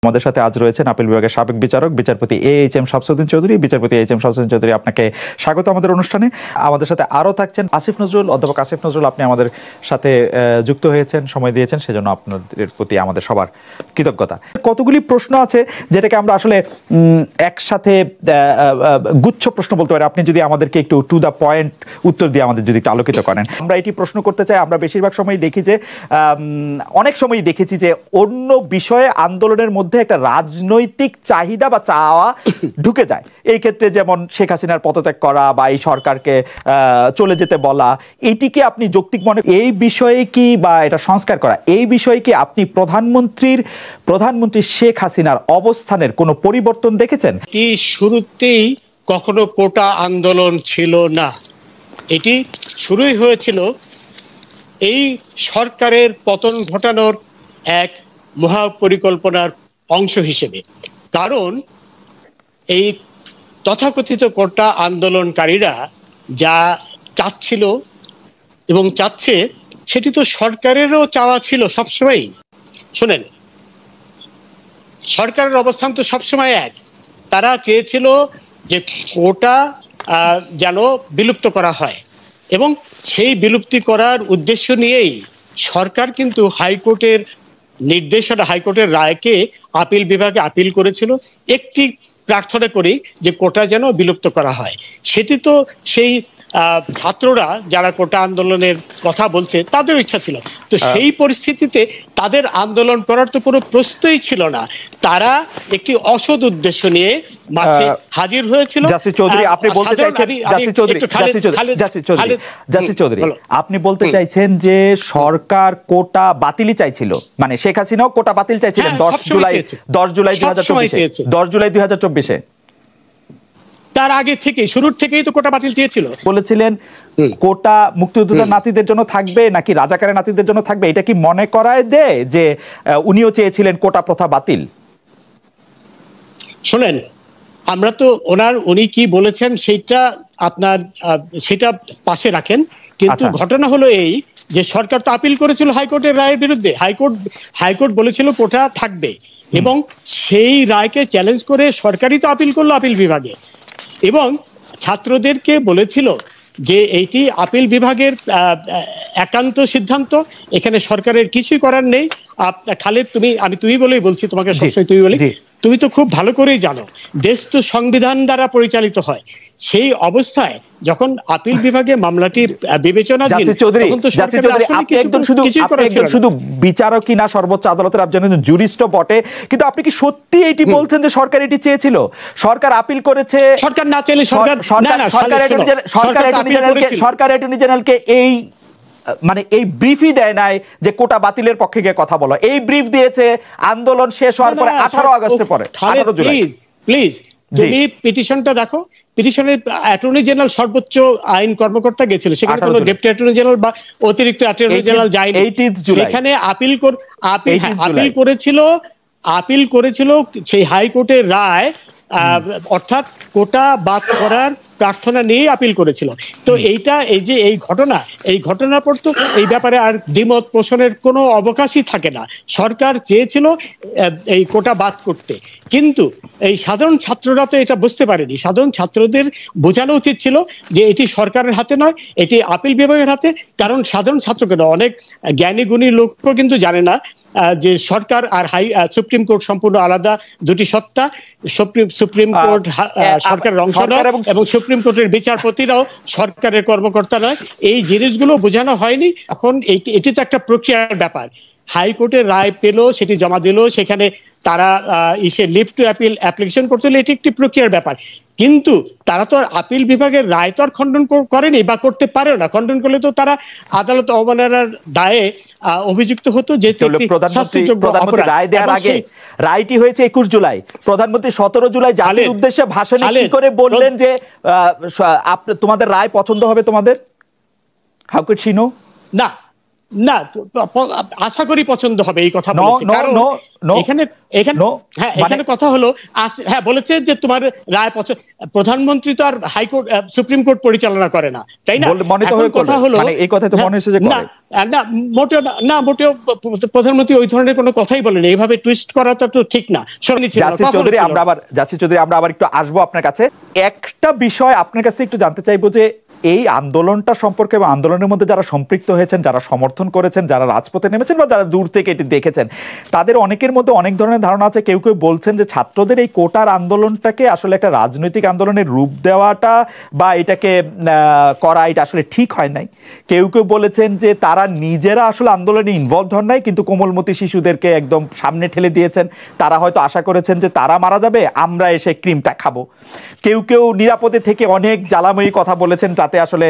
আমাদের সাথে আজ রয়েছেন আপিল বিভাগের সাবেক বিচারক বিচারপতি এইচ.এম. শামসুদ্দিন চৌধুরী। বিচারপতি এইচ.এম. শামসুদ্দিন চৌধুরী, আপনাকে স্বাগত আমাদের অনুষ্ঠানে। আমাদের সাথে আরও থাকছেন আসিফ নজরুল, অধ্যাপক আসিফ নজরুল। আপনি আমাদের সাথে যুক্ত হয়েছেন, সময় দিয়েছেন, সেজন্য আপনাদের প্রতি আমাদের সবার কৃতজ্ঞতা। কতগুলি প্রশ্ন আছে যেটাকে আমরা আসলে একসাথে গুচ্ছ প্রশ্ন বলতে পারি। আপনি যদি আমাদেরকে একটু টু দ্য পয়েন্ট উত্তর দিয়ে আমাদের যদি একটু আলোকিত করেন। আমরা এটি প্রশ্ন করতে চাই। আমরা বেশিরভাগ সময় দেখি যে অনেক সময়ই দেখেছি যে অন্য বিষয়ে আন্দোলনের মধ্যে একটা রাজনৈতিক চাহিদা বা চাওয়া ঢুকে যায়। এই ক্ষেত্রে যেমন শেখ হাসিনার পদত্যাগ করা বা এই সরকারকে চলে যেতে বলা, এটিকে আপনি যৌক্তিক মনে এই বিষয়ে কি, বা এটা সংস্কার করা, এই বিষয়ে কি আপনি প্রধানমন্ত্রী শেখ হাসিনার অবস্থানের কোনো পরিবর্তন দেখেছেন? এটি শুরুতেই কখনো কোটা আন্দোলন ছিল না। এটি শুরুই হয়েছিল এই সরকারের পতন ঘটানোর এক মহাপরিকল্পনার অংশ হিসেবে। কারণ এই তথাকথিত কোটা আন্দোলনকারীরা যা চাচ্ছিল এবং চাচ্ছে, সেটি তো সরকারেরও চাওয়া ছিল সবসময়। শোনেন, সরকারের অবস্থান তো সবসময় এক। তারা চেয়েছিল যে কোটা যেন বিলুপ্ত করা হয়, এবং সেই বিলুপ্তি করার উদ্দেশ্য নিয়েই সরকার কিন্তু হাইকোর্টের নির্দেশনা, হাইকোর্টের রায়কে আপিল বিভাগে আপিল করেছিল একটি প্রার্থনা করি যে কোটা যেন বিলুপ্ত করা হয়। সেটি তো সেই ছাত্ররা যারা কোটা আন্দোলনের কথা বলছে তাদের ইচ্ছা ছিল। তো সেই পরিস্থিতিতে তাদের আন্দোলন করার তো কোনো প্রশ্নই ছিল না। তারা একটি অসৎ উদ্দেশ্য নিয়ে মাঠে হাজির হয়েছিল। জাসির চৌধুরী, আপনি বলতে চাইছেন আপনি বলতে চাইছেন যে সরকার কোটা বাতিলই চাইছিল, মানে শেখ হাসিনাও কোটা বাতিল চাইছিলেন 10 জুলাই 2024 তার আগে থেকে, শুরুর থেকেই তো কোটা বাতিল দিয়েছিল। বলেছিলেন কোটা মুক্তিযোদ্ধার নাতিদের জন্য থাকবে নাকি রাজাকারের নাতিদের জন্য থাকবে, এটা কি মনে করায় দেয় যে উনিও চেয়েছিলেন কোটা প্রথা বাতিল? শোনেন, আমরা তো উনি কি বলেছেন সেটা পাশে রাখেন, কিন্তু ঘটনা হলো এই যে সরকার তো আপিল করেছিল হাইকোর্টের রায়ের বিরুদ্ধে। হাইকোর্ট বলেছিল কোটা থাকবে, এবং সেই রায়কে চ্যালেঞ্জ করে সরকারই তো আপিল করলো আপিল বিভাগে, এবং ছাত্রদেরকে বলেছিল যে এইটি আপিল বিভাগের একান্ত সিদ্ধান্ত, এখানে সরকারের কিছুই করার নেই। খালেদ, তুমি বলেই বলছি, তোমাকে সবসময় তুমি বলি, তুমি তো খুব ভালো করেই জানো দেশ তো সংবিধান দ্বারা পরিচালিত হয়। সেই অবস্থায় যখন আপিল বিভাগে মামলাটি বিবেচনাধীন, তখন তো শুধু বিচারকই না, সর্বোচ্চ আদালতের একজন জুরিস্ট বটে, কিন্তু আপনি কি সত্যি এটি বলছেন যে সরকার এটি চেয়েছিল? সরকার আপিল করেছে, সরকার না চাইলে সরকার অ্যাটর্নি জেনারেলকে এই ব্রিফই দেয় নাই যে কোটা বাতিলের পক্ষে গিয়ে কথা বলো। এই ব্রিফ দিয়েছে আন্দোলন শেষ হওয়ার পরে 18 আগস্টের পরে। প্লিজ তুমি পিটিশনটা দেখো। পিটিশনের অ্যাটর্নি জেনারেল সর্বোচ্চ আইন কর্মকর্তা গেছিল, সেখানে কোনো ডেপুটি অ্যাটর্নি জেনারেল বা অতিরিক্ত অ্যাটর্নি জেনারেল যায়নি। সেখানে আপিল করেছিল সেই হাইকোর্টের রায়, অর্থাৎ কোটা বাদ করার প্রার্থনা নিয়ে আপিল করেছিল। তো এই ঘটনার পর তো এই ব্যাপারে আর দ্বিমত পোষণের কোনো অবকাশই থাকে না। সরকার চেয়েছিল এই কোটা বাদ করতে, কিন্তু এই সাধারণ ছাত্ররা তো এটা বুঝতে পারেনি। সাধারণ ছাত্রদের বোঝানো উচিত ছিল যে এটি সরকারের হাতে নয়, এটি আপিল বিভাগের হাতে। কারণ সাধারণ ছাত্রকে না, অনেক জ্ঞানী গুণী লোকও কিন্তু জানে না যে সরকার আর সুপ্রিম কোর্ট সম্পূর্ণ আলাদা দুটি সত্তা। সুপ্রিম কোর্ট সরকারের অংশ নয়, এবং সুপ্রিম কোর্টের বিচারপতিরাও সরকারের কর্মকর্তা নয়। এই জিনিসগুলো বোঝানো হয়নি। এখন এটি তো একটা প্রক্রিয়ার ব্যাপার। হাইকোর্টের রায় পেল, সেটি জমা দিল, সেখানে তারা লিভ টু অ্যাপিল অ্যাপ্লিকেশন করছিল, এটি একটি প্রক্রিয়ার ব্যাপার। কিন্তু তারা তো আর আপিল বিভাগের রায় তো আর খণ্ডন করেনি বা করতে পারে না। খণ্ডন করলে তো তারা আদালত অবমাননার দায়ে অভিযুক্ত হতো, যে রায় দেওয়ার আগে রায়টি হয়েছে 21 জুলাই। প্রধানমন্ত্রী 17 জুলাই জাতির উদ্দেশ্যে ভাষণে কি করে বললেন যে তোমাদের রায় পছন্দ হবে তোমাদের? How could she no? না, না, আশা করি পছন্দ হবে এই কথা নো বলেছি, নো কারণ নো নো এখানে এখানে নো হ্যাঁ, মানে এখানে কথা হলো হ্যাঁ, বলেছে যে তোমার রায় প্রধানমন্ত্রী তো আর হাইকোর্ট সুপ্রিম কোর্ট পরিচালনা করে না, তাই না? মনে তো এখন হয়ে কথা করবে, হলো মানে এই কথা তো মনে হচ্ছে যে না করে। না মোটেও না, মোটেও প্রধানমন্ত্রী ওই ধরনের কোনো কথাই বলেনি, এইভাবে টুইস্ট করা তো ঠিক না, শোনি ছিল না। জাসির চৌধুরী, আমরা আবার একটু আসবো আপনার কাছে। একটা বিষয় আপনার কাছে একটু জানতে চাইবো যে এই আন্দোলনটা সম্পর্কে বা আন্দোলনের মধ্যে যারা সম্পৃক্ত হয়েছেন, যারা সমর্থন করেছেন, যারা রাজপথে নেমেছেন বা যারা দূর থেকে এটি দেখেছেন, তাদের অনেকের মধ্যে অনেক ধরনের ধারণা আছে। কেউ কেউ বলছেন যে ছাত্রদের এই কোটার আন্দোলনটাকে আসলে একটা রাজনৈতিক আন্দোলনের রূপ দেওয়াটা বা এটাকে করা, এটা আসলে ঠিক হয় নাই। কেউ কেউ বলেছেন যে তারা নিজেরা আসলে আন্দোলনে ইনভলভ হন নাই, কিন্তু কোমলমতি শিশুদেরকে একদম সামনে ঠেলে দিয়েছেন। তারা হয়তো আশা করেছেন যে তারা মারা যাবে, আমরা এসে ক্রিমটা খাবো। কেউ কেউ নিরাপদে থেকে অনেক জ্বালাময়ী কথা বলেছেন। তাতে আসলে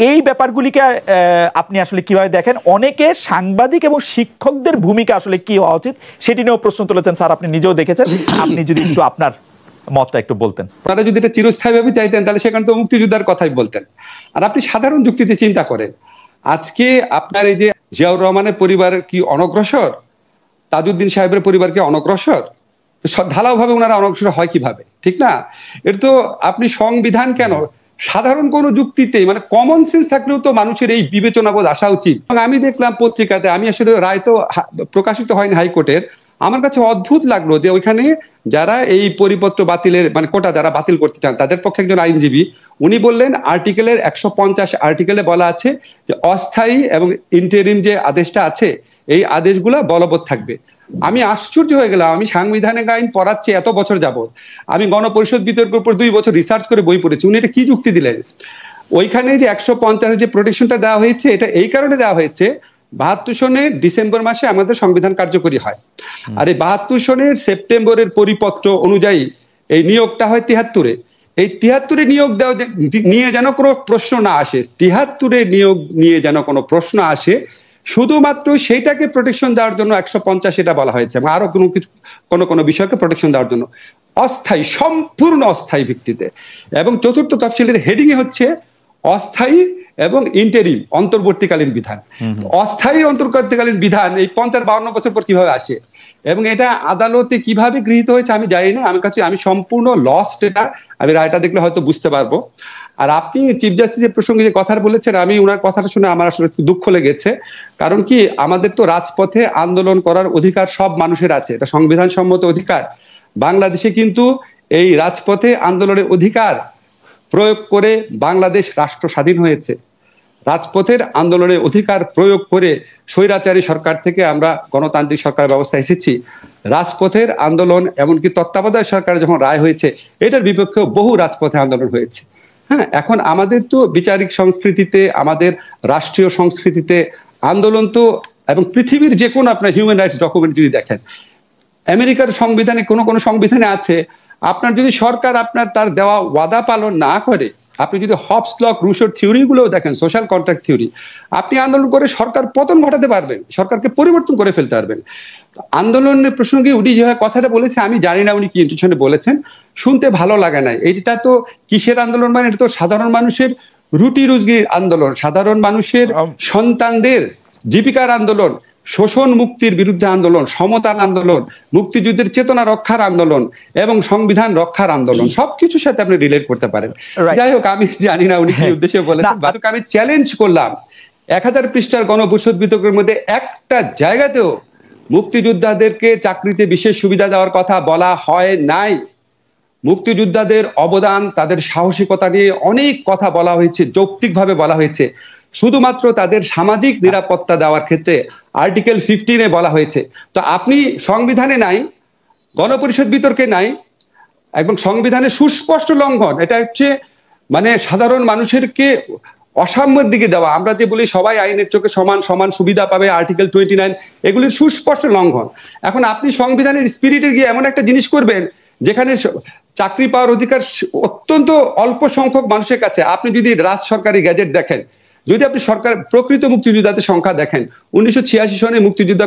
এই ব্যাপারগুলিকে আপনি আসলে কিভাবে দেখেন? অনেকে সাংবাদিক এবং শিক্ষকদের ভূমিকা আসলে কি হওয়া উচিত সেটি নিয়েও প্রশ্ন তুলেছেন। স্যার, আপনি নিজেও দেখেছেন, আপনি যদি একটু আপনার মতটা একটু বলতেন। আপনারা যদি এটা চিরস্থায়ীভাবে চাইতেন তাহলে সেখানে তো মুক্তিযোদ্ধার কথাই বলতেন। আর আপনি সাধারণ যুক্তিতে চিন্তা করেন, আজকে আপনার এই যে জিয়াউর রহমানের পরিবার কি অনগ্রসর, তাজউদ্দিন সাহেবের পরিবার কি অনগ্রসর? ঢালাওভাবে ওনারা অনগ্রসর হয় কিভাবে, ঠিক না? এটা তো আপনি সংবিধান কেন, সাধারণ কোনো যুক্তিতে মানে কমন সেন্স থাকলেও তো মানুষের এই বিবেচনাবোধ আসা উচিত। এবং আমি দেখলাম পত্রিকাতে, আমি আসলে রায় তো প্রকাশিত হয়নি হাইকোর্টের, আমার কাছে অদ্ভুত লাগলো যে ওইখানে যারা এই পরিপত্র বাতিলের মানে কোটা যারা বাতিল করতে চান তাদের পক্ষে একজন আইনজীবী উনি বললেন আর্টিকেলের 150 আর্টিকেলে বলা আছে যে অস্থায়ী এবং ইন্টারিম যে আদেশটা আছে এই আদেশগুলো বলবৎ থাকবে। আমি আশ্চর্য হয়ে গেলাম, আমি সাংবিধানিক আইন পড়াচ্ছি এত বছর যাবত, আমি গণপরিষদ বিতর্কের উপর 2 বছর রিসার্চ করে বই পড়েছি, উনি এটা কি যুক্তি দিলেন? ওইখানে যে 150 যে প্রোটেকশনটা দেওয়া হয়েছে এটা এই কারণে দেওয়া হয়েছে 72 সনের ডিসেম্বর মাসে আমাদের সংবিধান কার্যকরী হয়, আর এই 72 সনের সেপ্টেম্বরের পরিপত্র অনুযায়ী এই নিয়োগটা হয় 73-এ। এই 73-এ নিয়োগ দেওয়া নিয়ে যেন কোনো প্রশ্ন না আসে, 73-এ নিয়োগ নিয়ে যেন কোনো প্রশ্ন আসে, শুধুমাত্র সেইটাকে প্রোটেকশন দেওয়ার জন্য 150 এটা বলা হয়েছে, এবং আরো কোনো কিছু কোনো বিষয়কে প্রোটেকশন দেওয়ার জন্য অস্থায়ী, সম্পূর্ণ অস্থায়ী ভিত্তিতে। এবং চতুর্থ তফসিলের হেডিং এ হচ্ছে অস্থায়ী এবং ইন্টারিম অন্তর্বর্তীকালীন বিধান। অস্থায়ী অন্তর্বর্তীকালীন বিধান এই 50-52 বছর পর কিভাবে আসে এবং এটা আদালতে কিভাবে গৃহীত হয়েছে আমি জানি না, আমি সম্পূর্ণ লস্ট এটা। আমি রায়টা দেখলে হয়তো বুঝতে পারবো। আর আপনি চিফ জাস্টিসের প্রসঙ্গে যে কথা বলেছেন, আমি ওনার কথাটা শুনে আমার আসলে দুঃখ লেগেছে। কারণ কি, আমাদের তো রাজপথে আন্দোলন করার অধিকার সব মানুষের আছে, এটা সংবিধান সম্মত অধিকার। বাংলাদেশে কিন্তু এই রাজপথে আন্দোলনের অধিকার প্রয়োগ করে বাংলাদেশ রাষ্ট্র স্বাধীন হয়েছে। রাজপথের আন্দোলনের অধিকার প্রয়োগ করে স্বৈরাচারী সরকার থেকে আমরা গণতান্ত্রিক সরকার ব্যবস্থা এসেছি। রাজপথের আন্দোলন এমনকি তত্ত্বাবধায়ক সরকার যখন রায় হয়েছে এটার বিপক্ষে বহু রাজপথে আন্দোলন হয়েছে। হ্যাঁ, এখন আমাদের তো বিচারিক সংস্কৃতিতে, আমাদের রাষ্ট্রীয় সংস্কৃতিতে আন্দোলন তো, এবং পৃথিবীর যে কোনো আপনার হিউম্যান রাইটস ডকুমেন্ট যদি দেখেন, আমেরিকার সংবিধানে কোনো সংবিধানে আছে আপনার যদি সরকার আপনার তার দেওয়া ওয়াদা পালন না করে, আপনি যদি হবস লক রুশোর থিওরি গুলোও দেখেন, সোশ্যাল কন্ট্রাক্ট থিওরি, আপনি আন্দোলন করে সরকার পতন ঘটাতে পারবেন, সরকারকে পরিবর্তন করে ফেলতে পারবেন। আন্দোলনের প্রসঙ্গে উনি যে কথাটা বলেছে আমি জানি না উনি কি ইন্টেনশনে বলেছেন, শুনতে ভালো লাগে না। এটা তো কিসের আন্দোলন, মানে এটা তো সাধারণ মানুষের রুটি রুজির আন্দোলন, সাধারণ মানুষের সন্তানদের জীবিকার আন্দোলন, শোষণ মুক্তির বিরুদ্ধে আন্দোলন, সমতার আন্দোলন, মুক্তিযুদ্ধের চেতনা রক্ষার আন্দোলন এবং সংবিধান রক্ষার আন্দোলন, সবকিছুর সাথে আপনি রিলেট করতে পারেন। যাই হোক, আমি জানি না উনি কি উদ্দেশ্যে বলেছেন, আমি চ্যালেঞ্জ করলাম 1000 পৃষ্ঠার গণপরিষদ বিতর্কের মধ্যে একটা জায়গাতেও মুক্তিযোদ্ধাদেরকে চাকরিতে বিশেষ সুবিধা দেওয়ার কথা বলা হয় নাই। মুক্তিযোদ্ধাদের অবদান, তাদের সাহসিকতা নিয়ে অনেক কথা বলা হয়েছে, যৌক্তিকভাবে বলা হয়েছে। শুধুমাত্র তাদের সামাজিক নিরাপত্তা দেওয়ার ক্ষেত্রে আর্টিকেল 15-এ বলা হয়েছে। তো আপনি সংবিধানে নাই, গণপরিষদ বিতর্কে নাই, এবং সংবিধানের সুস্পষ্ট লঙ্ঘন। এটা হচ্ছে মানে সাধারণ মানুষেরকে অসাম্যের দিকে দেওয়া। আমরা যে বলি সবাই আইনের চোখে সমান, সমান সুবিধা পাবে, আর্টিকেল 29, এগুলির সুস্পষ্ট লঙ্ঘন। এখন আপনি সংবিধানের স্পিরিটে গিয়ে এমন একটা জিনিস করবেন যেখানে চাকরি পাওয়ার অধিকার অত্যন্ত অল্প সংখ্যক মানুষের কাছে। আপনি যদি রাজ সরকারি গ্যাজেট দেখেন, যদি আপনি সরকার প্রকৃত মুক্তিযোদ্ধাদের সংখ্যা দেখেন, 1986 সনে মুক্তিযোদ্ধা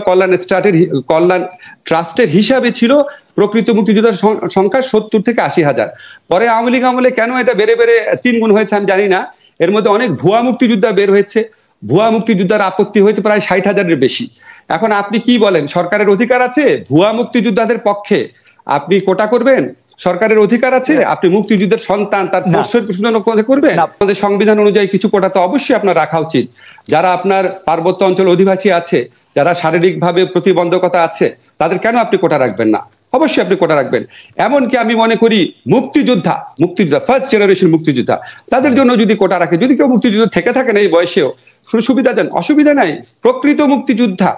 কল্যাণ ট্রাস্টের হিসাবে ছিল প্রকৃত মুক্তিযোদ্ধার সংখ্যা 70 থেকে 80,000। পরে আওয়ামী লীগ আমলে কেন এটা বেড়ে 3 গুণ হয়েছে আমি জানি না। এর মধ্যে অনেক ভুয়া মুক্তিযোদ্ধা বের হয়েছে, ভুয়া মুক্তিযোদ্ধার আপত্তি হয়েছে প্রায় 60,000-এর বেশি। এখন আপনি কি বলেন, সরকারের অধিকার আছে ভুয়া মুক্তিযোদ্ধাদের পক্ষে আপনি কোটা করবেন? সরকারের অধিকার আছে আপনি মুক্তিযুদ্ধের সন্তান তার প্রশ্নের প্রশ্ন করবেন? আমাদের সংবিধান অনুযায়ী কিছু কোটা তো অবশ্যই আপনার রাখা উচিত। যারা আপনার পার্বত্য অঞ্চল অধিবাসী আছে, যারা শারীরিকভাবে প্রতিবন্ধকতা আছে, তাদের কেন আপনি কোটা রাখবেন না? অবশ্যই আপনি কোটা রাখবেন। এমনকি আমি মনে করি মুক্তিযোদ্ধা ফার্স্ট জেনারেশন মুক্তিযোদ্ধা, তাদের জন্য যদি কোটা রাখে, যদি কেউ মুক্তিযুদ্ধ থেকে থাকেন এই বয়সেও, সুবিধা দেন, অসুবিধা নাই, প্রকৃত মুক্তিযোদ্ধা।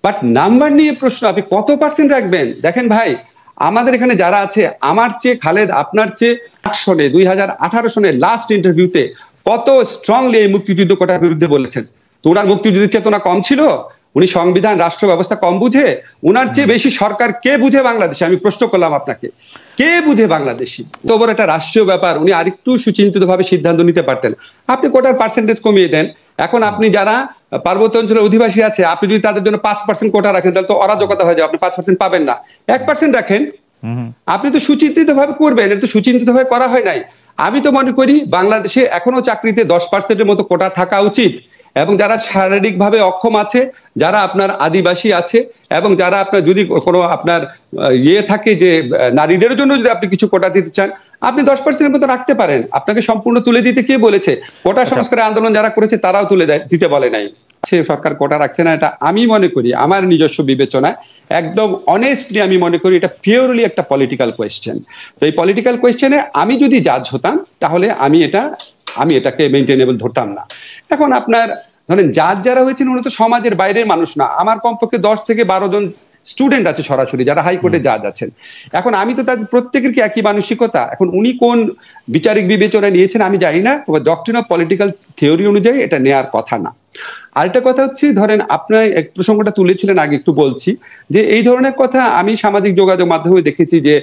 বাট নাম্বার নিয়ে প্রশ্ন, আপনি কত পার্সেন্ট রাখবেন? দেখেন ভাই, আমাদের এখানে যারা আছে, আমার চেয়ে খালেদ আপনার চেয়ে 8 সনে 2018 সনে লাস্ট ইন্টারভিউতে কত স্ট্রংলি এই মুক্তিযুদ্ধ কোটার বিরুদ্ধে বলেছেন। তো ওনার মুক্তিযুদ্ধের চেতনা কম ছিল? উনি সংবিধান রাষ্ট্র ব্যবস্থা কম বুঝে? উনার চেয়ে বেশি সরকার কে বুঝে বাংলাদেশে? আমি প্রশ্ন করলাম আপনাকে, কে বুঝে বাংলাদেশি? তো বড় একটা রাষ্ট্রীয় ব্যাপার, উনি আরেকটু সুচিন্তিত ভাবে সিদ্ধান্ত নিতে পারতেন। আপনি কোটার পার্সেন্টেজ কমিয়ে দেন। এখন আপনি যারা পার্বত্য অঞ্চলের অধিবাসী আছে, আপনি যদি তাদের জন্য 5% কোটা রাখেন, তাহলে তো অরাজকতা হয়ে যাবে। আপনি 5% পাবেন না, 1% রাখেন। আপনি তো সুচিন্তিত ভাবে করবেন, এটা তো সুচিন্তিত ভাবে করা হয় নাই। আমি তো মনে করি বাংলাদেশে এখনো চাকরিতে 10%-এর মতো কোটা থাকা উচিত। এবং যারা শারীরিকভাবে অক্ষম আছে, যারা আপনার আদিবাসী আছে, এবং যারা আপনার যদি কোনো আপনার থাকে যে নারীদের জন্য যদি আপনি কিছু কোটা দিতে চান, আপনি 10%-এর মতো রাখতে পারেন। আপনাকে সম্পূর্ণ তুলে দিতে কে বলেছে? কোটা সংস্কারের আন্দোলন যারা করেছে তারাও তুলে দিতে বলে নাই। সরকার কোটা রাখছে না, এটা আমি মনে করি আমার নিজস্ব বিবেচনায় একদম অনেস্টলি আমি মনে করি এটা পিওরলি একটা পলিটিক্যাল কোয়েশ্চেন। তো এই পলিটিক্যাল কোয়েশ্চেনে আমি যদি জাজ হতাম, তাহলে আমি এটাকে মেইনটেনেবল ধরতাম না। এখন আপনার ধরেন জাজ যারা হয়েছেন উনি তো সমাজের বাইরের মানুষ না। আমার কমপক্ষে 10 থেকে 12 জন স্টুডেন্ট আছে সরাসরি যারা হাইকোর্টে জাজ আছেন। এখন আমি তো তাদের প্রত্যেকের কি একই মানসিকতা? এখন উনি কোন বিচারিক বিবেচনা নিয়েছেন আমি জানি না, তবে ডক্ট্রিন অফ পলিটিক্যাল থিওরি অনুযায়ী এটা নেওয়ার কথা না। আরেকটা কথা হচ্ছে, ধরেন আপনার এক প্রসঙ্গটা তুলেছিলেন আগে, একটু বলছি যে এই ধরনের কথা আমি সামাজিক যোগাযোগ মাধ্যমে দেখেছি যে